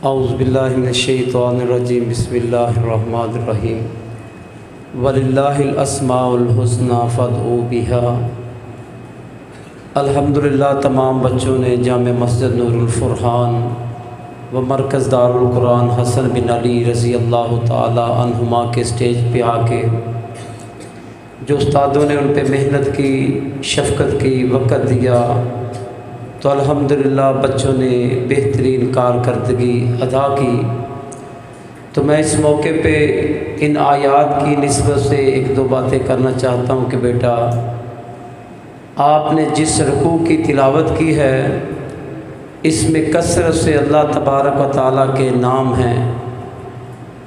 اعوذ باللہ من الشیطان الرجیم بسم اللہ الرحمن الرحیم وللہ الاسماء الحسنی فادعوا بہا۔ الحمدللہ تمام بچوں نے جامع مسجد نور الفرحان و مرکز دار القرآن حسن بن علی رضی اللہ تعالی عنہما کے سٹیج پہ آ کے جو استادوں نے ان پہ محنت کی، شفقت کی، وقت دیا، تو الحمدللہ بچوں نے بہترین کارکردگی ادا کی۔ تو میں اس موقع پہ ان آیات کی نسبت سے ایک دو باتیں کرنا چاہتا ہوں کہ بیٹا، آپ نے جس رکوع کی تلاوت کی ہے اس میں کثرت سے اللہ تبارک و تعالیٰ کے نام ہیں،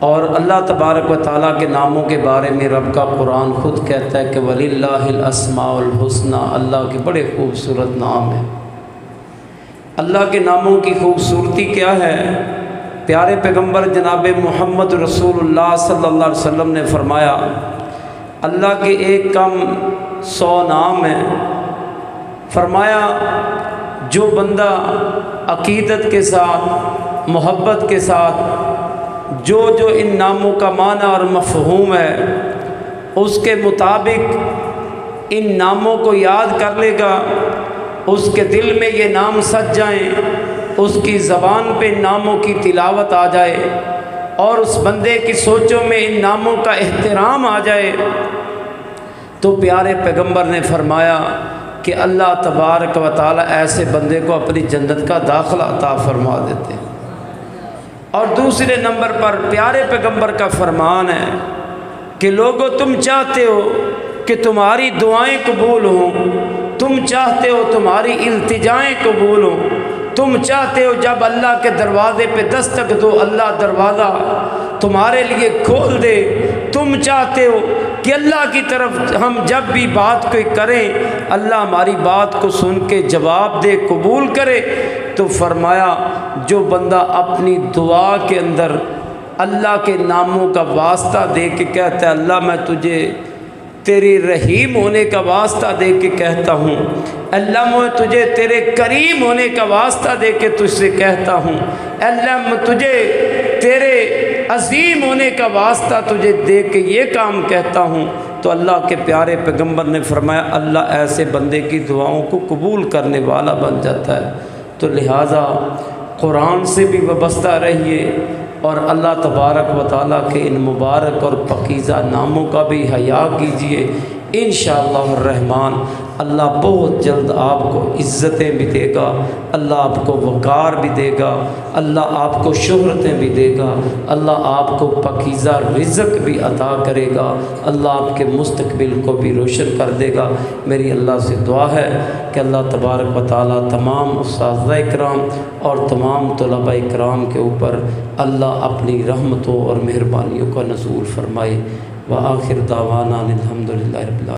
اور اللہ تبارک و تعالیٰ کے ناموں کے بارے میں رب کا قرآن خود کہتا ہے کہ وَلِلَّهِ الْأَسْمَاءُ الْحُسْنَى، اللہ کے بڑے خوبصورت نام ہیں۔ اللہ کے ناموں کی خوبصورتی کیا ہے؟ پیارے پیغمبر جناب محمد رسول اللہ صلی اللہ علیہ وسلم نے فرمایا اللہ کے ایک کم 100 نام ہیں۔ فرمایا جو بندہ عقیدت کے ساتھ، محبت کے ساتھ جو ان ناموں کا معنی اور مفہوم ہے اس کے مطابق ان ناموں کو یاد کر لے گا، اس کے دل میں یہ نام سج جائیں، اس کی زبان پہ ان ناموں کی تلاوت آ جائے، اور اس بندے کی سوچوں میں ان ناموں کا احترام آ جائے، تو پیارے پیغمبر نے فرمایا کہ اللہ تبارک و تعالیٰ ایسے بندے کو اپنی جنت کا داخلہ عطا فرما دیتے ہیں۔ اور دوسرے نمبر پر پیارے پیغمبر کا فرمان ہے کہ لوگو تم چاہتے ہو کہ تمہاری دعائیں قبول ہوں، تم چاہتے ہو تمہاری التجائیں قبول ہوں، تم چاہتے ہو جب اللہ کے دروازے پہ دستک دو اللہ دروازہ تمہارے لیے کھول دے، تم چاہتے ہو کہ اللہ کی طرف ہم جب بھی بات کوئی کریں اللہ ہماری بات کو سن کے جواب دے، قبول کرے، تو فرمایا جو بندہ اپنی دعا کے اندر اللہ کے ناموں کا واسطہ دے کے کہتا ہے اللہ میں تجھے تیری رحیم ہونے کا واسطہ دے کے کہتا ہوں، اللہ میں تجھے تیرے کریم ہونے کا واسطہ دے کے تجھ سے کہتا ہوں، اللہ میں تجھے تیرے عظیم ہونے کا واسطہ تجھے دے کے یہ کام کہتا ہوں، تو اللہ کے پیارے پیغمبر نے فرمایا اللہ ایسے بندے کی دعاؤں کو قبول کرنے والا بن جاتا ہے۔ تو لہٰذا قرآن سے بھی وابستہ رہیے، اور اللہ تبارک و تعالیٰ کے ان مبارک اور پاکیزہ ناموں کا بھی حیا کیجیے۔ انشاءاللہ الرحمن اللہ بہت جلد آپ کو عزتیں بھی دے گا، اللہ آپ کو وقار بھی دے گا، اللہ آپ کو شہرتیں بھی دے گا، اللہ آپ کو پاکیزہ رزق بھی عطا کرے گا، اللہ آپ کے مستقبل کو بھی روشن کر دے گا۔ میری اللہ سے دعا ہے کہ اللہ تبارک و تعالیٰ تمام اساتذہ کرام اور تمام طلباء کرام کے اوپر اللہ اپنی رحمتوں اور مہربانیوں کا نزول فرمائے۔ وآخر دعوانا الحمدللہ رب العالمین۔